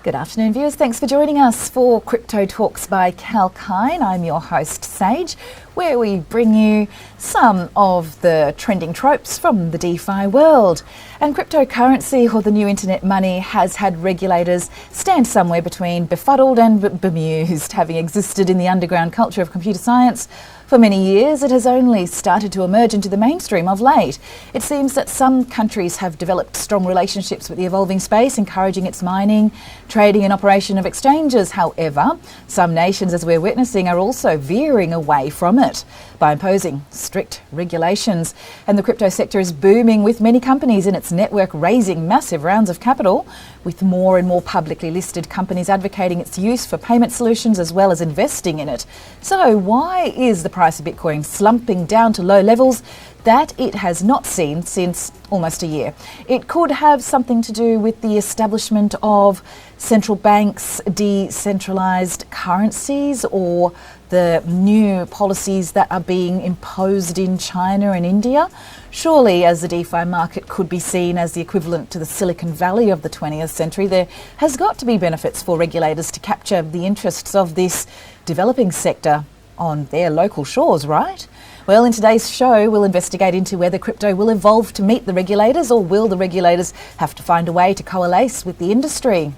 Good afternoon, viewers. Thanks for joining us for Crypto Talks by 𝐊𝐿𝐴𝐼𝐼. I'm your host, Sage, where we bring you some of the trending tropes from the DeFi world. And cryptocurrency, or the new internet money, has had regulators stand somewhere between befuddled and bemused. Having existed in the underground culture of computer science for many years, it has only started to emerge into the mainstream of late. It seems that some countries have developed strong relationships with the evolving space, encouraging its mining, trading and operation of exchanges. However, some nations, as we're witnessing, are also veering away from it by imposing strict regulations. And the crypto sector is booming, with many companies in its network raising massive rounds of capital, with more and more publicly listed companies advocating its use for payment solutions as well as investing in it. So why is the price of Bitcoin slumping down to low levels that it has not seen since almost a year? It could have something to do with the establishment of central banks, decentralized currencies, or the new policies that are being imposed in China and India. Surely, as the DeFi market could be seen as the equivalent to the Silicon Valley of the 20th century, there has got to be benefits for regulators to capture the interests of this developing sector on their local shores, right? Well, in today's show, we'll investigate into whether crypto will evolve to meet the regulators, or will the regulators have to find a way to coalesce with the industry,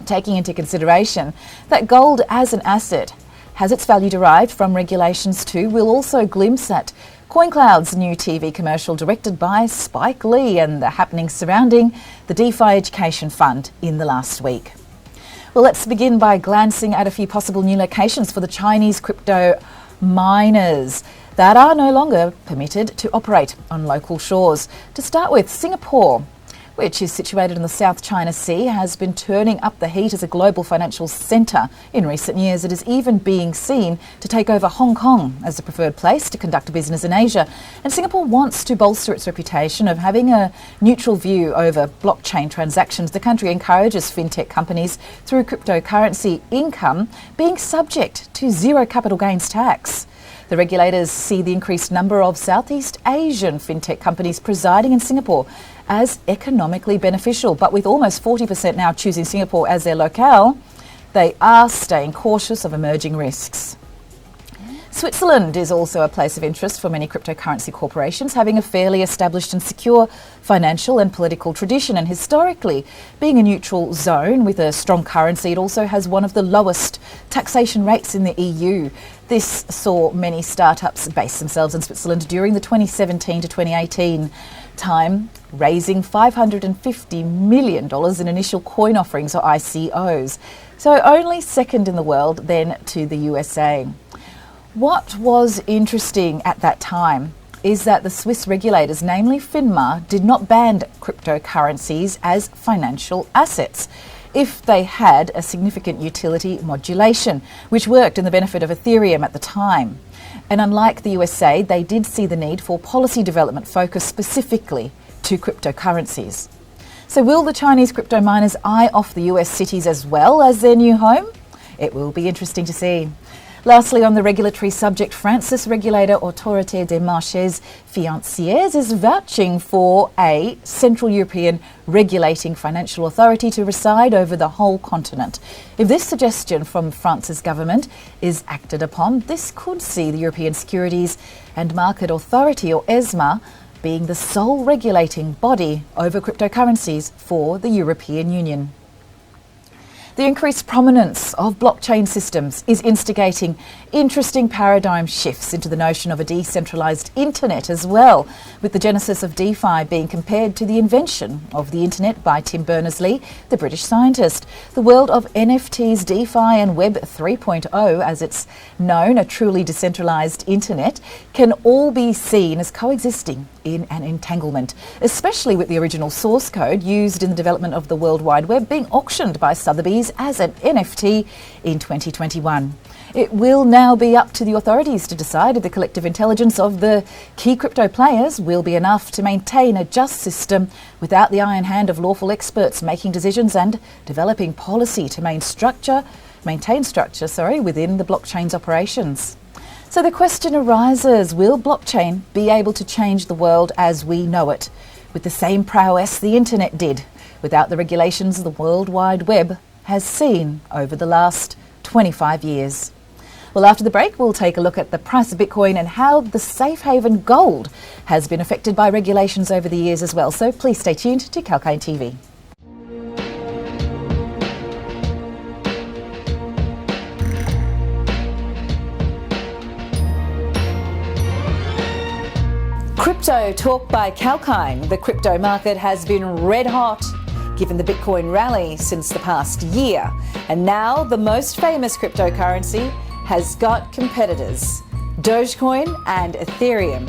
taking into consideration that gold as an asset has its value derived from regulations too. We'll also glimpse at CoinCloud's new TV commercial directed by Spike Lee and the happenings surrounding the DeFi Education Fund in the last week. Well, let's begin by glancing at a few possible new locations for the Chinese crypto miners that are no longer permitted to operate on local shores. To start with, Singapore, which is situated in the South China Sea, has been turning up the heat as a global financial centre. In recent years, it is even being seen to take over Hong Kong as the preferred place to conduct business in Asia. And Singapore wants to bolster its reputation of having a neutral view over blockchain transactions. The country encourages fintech companies through cryptocurrency income being subject to zero capital gains tax. The regulators see the increased number of Southeast Asian fintech companies presiding in Singapore as economically beneficial, but with almost 40% now choosing Singapore as their locale, they are staying cautious of emerging risks. Switzerland is also a place of interest for many cryptocurrency corporations, having a fairly established and secure financial and political tradition, and historically being a neutral zone with a strong currency. It also has one of the lowest taxation rates in the EU. This saw many startups base themselves in Switzerland during the 2017 to 2018 time, raising $550 million in initial coin offerings, or ICOs. So only second in the world then to the USA. What was interesting at that time is that the Swiss regulators, namely FINMA, did not ban cryptocurrencies as financial assets if they had a significant utility modulation, which worked in the benefit of Ethereum at the time. And unlike the USA, they did see the need for policy development focused specifically to cryptocurrencies. So will the Chinese crypto miners eye off the US cities as well as their new home? It will be interesting to see. Lastly, on the regulatory subject, France's regulator Autorité des Marchés Financiers is vouching for a Central European regulating financial authority to reside over the whole continent. If this suggestion from France's government is acted upon, this could see the European Securities and Market Authority, or ESMA, being the sole regulating body over cryptocurrencies for the European Union. The increased prominence of blockchain systems is instigating interesting paradigm shifts into the notion of a decentralized internet as well, with the genesis of DeFi being compared to the invention of the internet by Tim Berners-Lee, the British scientist. The world of NFTs, DeFi and Web 3.0, as it's known, a truly decentralized internet, can all be seen as coexisting in an entanglement, especially with the original source code used in the development of the World Wide Web being auctioned by Sotheby's as an NFT in 2021. It will now be up to the authorities to decide if the collective intelligence of the key crypto players will be enough to maintain a just system without the iron hand of lawful experts making decisions and developing policy to maintain structure within the blockchain's operations. So the question arises, will blockchain be able to change the world as we know it with the same prowess the internet did? Without the regulations, the World Wide Web has seen over the last 25 years. Well, after the break, we'll take a look at the price of Bitcoin and how the safe haven gold has been affected by regulations over the years as well. So please stay tuned to 𝐾𝐿 TV. Crypto Talk by 𝐾𝐿. The crypto market has been red hot given the Bitcoin rally since the past year. And now the most famous cryptocurrency has got competitors, Dogecoin and Ethereum.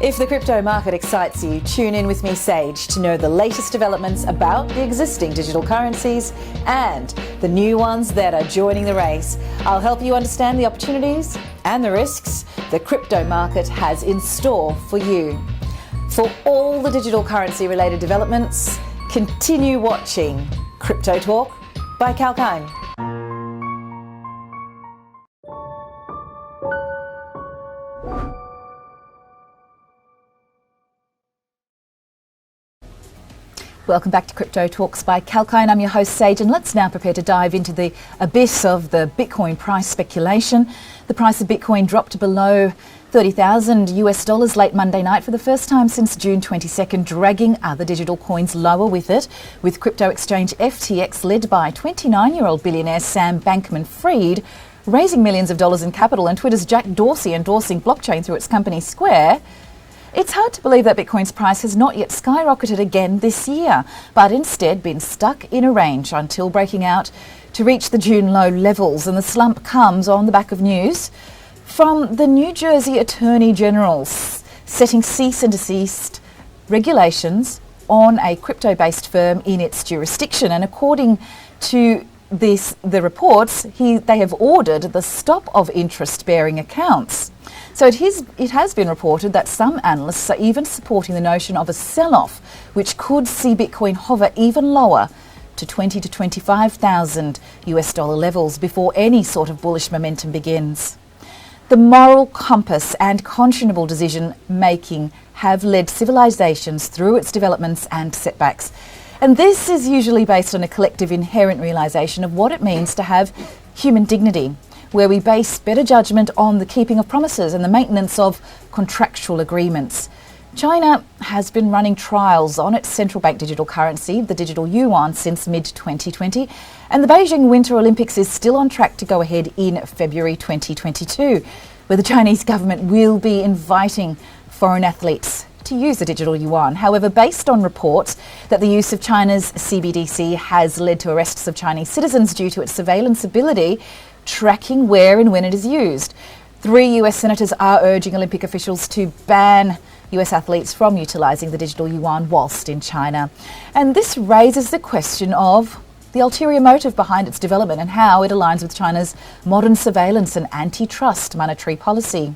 If the crypto market excites you, tune in with me, Sage, to know the latest developments about the existing digital currencies and the new ones that are joining the race. I'll help you understand the opportunities and the risks the crypto market has in store for you. For all the digital currency related developments, continue watching Crypto Talk by 𝐾𝐿. Welcome back to Crypto Talks by 𝐾𝐿. I'm your host Sage, and let's now prepare to dive into the abyss of the Bitcoin price speculation. The price of Bitcoin dropped below $30,000 late Monday night for the first time since June 22nd, dragging other digital coins lower with it, with crypto exchange FTX led by 29-year-old billionaire Sam Bankman-Fried raising millions of dollars in capital, and Twitter's Jack Dorsey endorsing blockchain through its company Square. It's hard to believe that Bitcoin's price has not yet skyrocketed again this year, but instead been stuck in a range until breaking out to reach the June low levels. And the slump comes on the back of news from the New Jersey Attorney General setting cease and desist regulations on a crypto-based firm in its jurisdiction. And according to the reports, they have ordered the stop of interest-bearing accounts. So it has been reported that some analysts are even supporting the notion of a sell-off, which could see Bitcoin hover even lower to $20,000 to $25,000 levels before any sort of bullish momentum begins. The moral compass and conscionable decision-making have led civilizations through its developments and setbacks. And this is usually based on a collective inherent realization of what it means to have human dignity, where we base better judgment on the keeping of promises and the maintenance of contractual agreements. China has been running trials on its central bank digital currency, the digital yuan, since mid-2020, and the Beijing Winter Olympics is still on track to go ahead in February 2022, where the Chinese government will be inviting foreign athletes to use the digital yuan. However, based on reports that the use of China's CBDC has led to arrests of Chinese citizens due to its surveillance ability, tracking where and when it is used, 3 US senators are urging Olympic officials to ban US athletes from utilising the digital yuan whilst in China. And this raises the question of the ulterior motive behind its development and how it aligns with China's modern surveillance and antitrust monetary policy.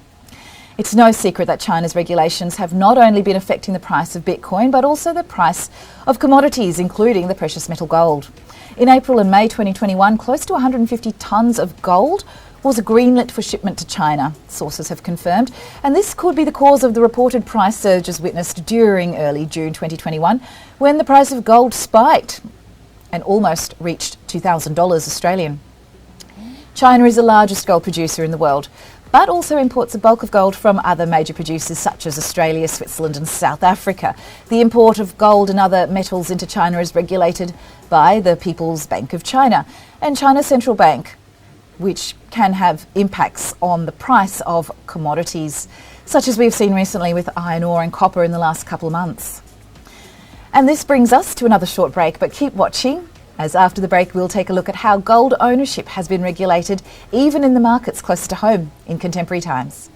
It's no secret that China's regulations have not only been affecting the price of Bitcoin, but also the price of commodities, including the precious metal gold. In April and May 2021, close to 150 tonnes of gold was greenlit for shipment to China, sources have confirmed, and this could be the cause of the reported price surges witnessed during early June 2021, when the price of gold spiked and almost reached $2,000 Australian. China is the largest gold producer in the world, but also imports a bulk of gold from other major producers such as Australia, Switzerland and South Africa. The import of gold and other metals into China is regulated by the People's Bank of China and China's central bank, which can have impacts on the price of commodities, such as we've seen recently with iron ore and copper in the last couple of months. And this brings us to another short break, but keep watching, as after the break we'll take a look at how gold ownership has been regulated even in the markets closer to home in contemporary times.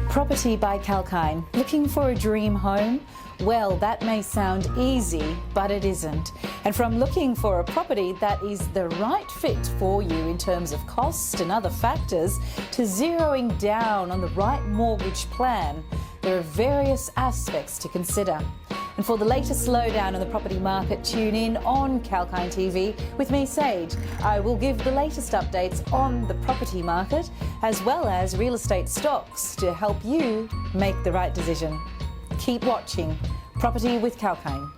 Property by 𝐾𝐿. Looking for a dream home? Well, that may sound easy, but it isn't. And from looking for a property that is the right fit for you in terms of cost and other factors, to zeroing down on the right mortgage plan, there are various aspects to consider. And for the latest slowdown in the property market, tune in on 𝐊𝐴𝐼𝐴 TV with me, Sage. I will give the latest updates on the property market as well as real estate stocks to help you make the right decision. Keep watching Property with 𝐊𝐴𝐼𝐴.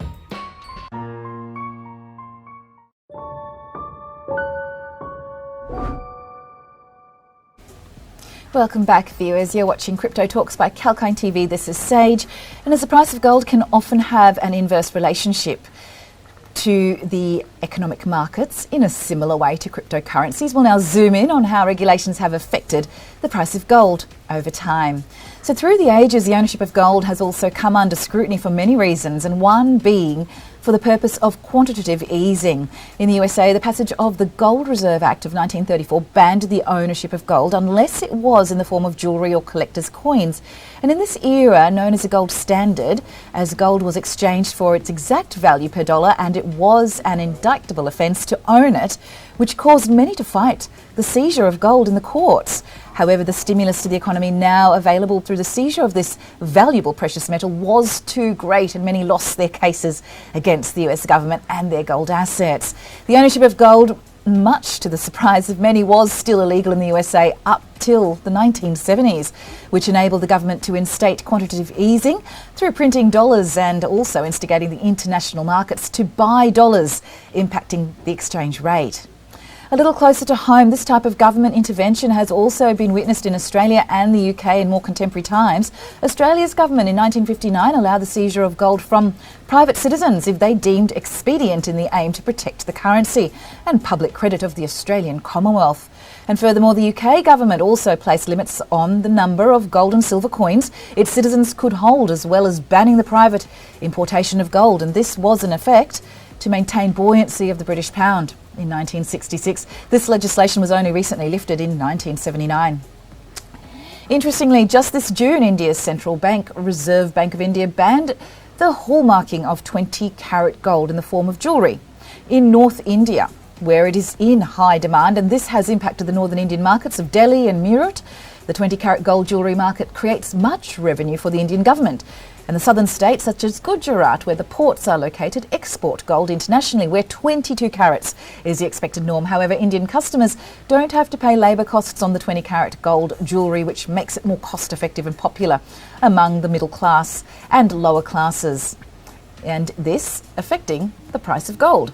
Welcome back, viewers. You're watching Crypto Talks by 𝐊𝐼𝐼𝐴 TV. This is Sage. And as the price of gold can often have an inverse relationship to the economic markets in a similar way to cryptocurrencies, we'll now zoom in on how regulations have affected the price of gold over time. So through the ages, the ownership of gold has also come under scrutiny for many reasons, and one being for the purpose of quantitative easing. In the USA, the passage of the Gold Reserve Act of 1934 banned the ownership of gold unless it was in the form of jewellery or collector's coins. And in this era, known as the gold standard, as gold was exchanged for its exact value per dollar, and it was an indictable offence to own it, which caused many to fight the seizure of gold in the courts. However, the stimulus to the economy now available through the seizure of this valuable precious metal was too great, and many lost their cases against the US government and their gold assets. The ownership of gold, much to the surprise of many, was still illegal in the USA up till the 1970s, which enabled the government to instate quantitative easing through printing dollars and also instigating the international markets to buy dollars, impacting the exchange rate. A little closer to home, this type of government intervention has also been witnessed in Australia and the UK in more contemporary times. Australia's government in 1959 allowed the seizure of gold from private citizens if they deemed expedient in the aim to protect the currency and public credit of the Australian Commonwealth. And furthermore, the UK government also placed limits on the number of gold and silver coins its citizens could hold, as well as banning the private importation of gold. And this was in effect to maintain buoyancy of the British pound. In 1966, this legislation was only recently lifted in 1979. Interestingly, just this June, India's central bank, Reserve Bank of India, banned the hallmarking of 20-carat gold in the form of jewellery in North India, where it is in high demand, and this has impacted the northern Indian markets of Delhi and Meerut. The 20-carat gold jewellery market creates much revenue for the Indian government. And the southern states, such as Gujarat, where the ports are located, export gold internationally, where 22 carats is the expected norm. However, Indian customers don't have to pay labour costs on the 20-carat gold jewellery, which makes it more cost-effective and popular among the middle class and lower classes, and this affecting the price of gold.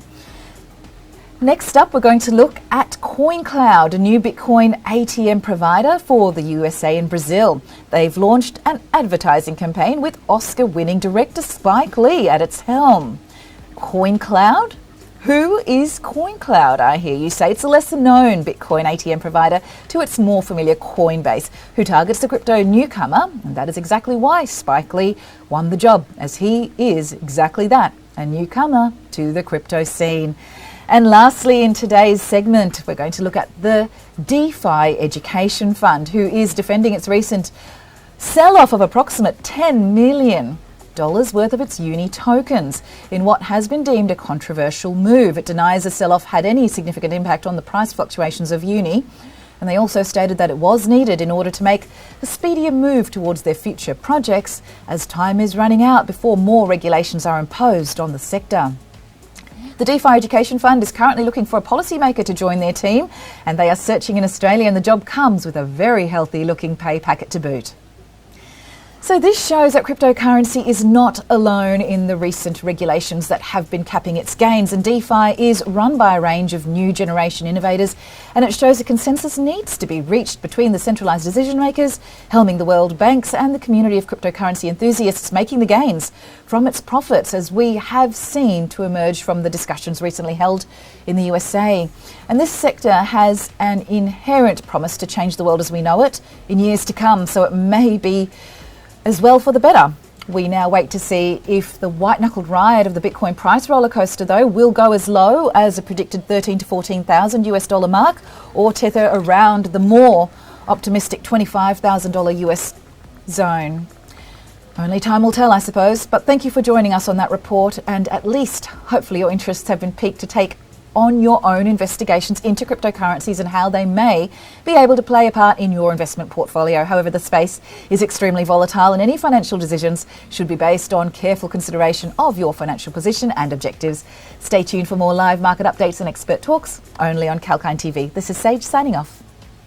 Next up, we're going to look at CoinCloud, a new Bitcoin ATM provider for the USA and Brazil. They've launched an advertising campaign with Oscar-winning director Spike Lee at its helm. CoinCloud? Who is CoinCloud, I hear you say? It's a lesser-known Bitcoin ATM provider to its more familiar Coinbase, who targets the crypto newcomer, and that is exactly why Spike Lee won the job, as he is exactly that, a newcomer to the crypto scene. And lastly, in today's segment, we're going to look at the DeFi Education Fund, who is defending its recent sell-off of approximate $10 million worth of its uni tokens in what has been deemed a controversial move. It denies the sell-off had any significant impact on the price fluctuations of uni, and they also stated that it was needed in order to make a speedier move towards their future projects, as time is running out before more regulations are imposed on the sector. The DeFi Education Fund is currently looking for a policymaker to join their team, and they are searching in Australia, and the job comes with a very healthy looking pay packet to boot. So this shows that cryptocurrency is not alone in the recent regulations that have been capping its gains, and DeFi is run by a range of new generation innovators, and it shows a consensus needs to be reached between the centralised decision makers helming the world banks and the community of cryptocurrency enthusiasts making the gains from its profits, as we have seen to emerge from the discussions recently held in the USA. And this sector has an inherent promise to change the world as we know it in years to come, so it may be as well for the better. We now wait to see if the white-knuckled ride of the Bitcoin price roller coaster, though, will go as low as a predicted $13,000 to $14,000 mark, or tether around the more optimistic $25,000 US zone. Only time will tell, I suppose. But thank you for joining us on that report, and at least, hopefully, your interests have been piqued to take on your own investigations into cryptocurrencies and how they may be able to play a part in your investment portfolio. However, the space is extremely volatile and any financial decisions should be based on careful consideration of your financial position and objectives. Stay tuned for more live market updates and expert talks only on 𝐊𝐴𝐚 TV. This is Sage signing off.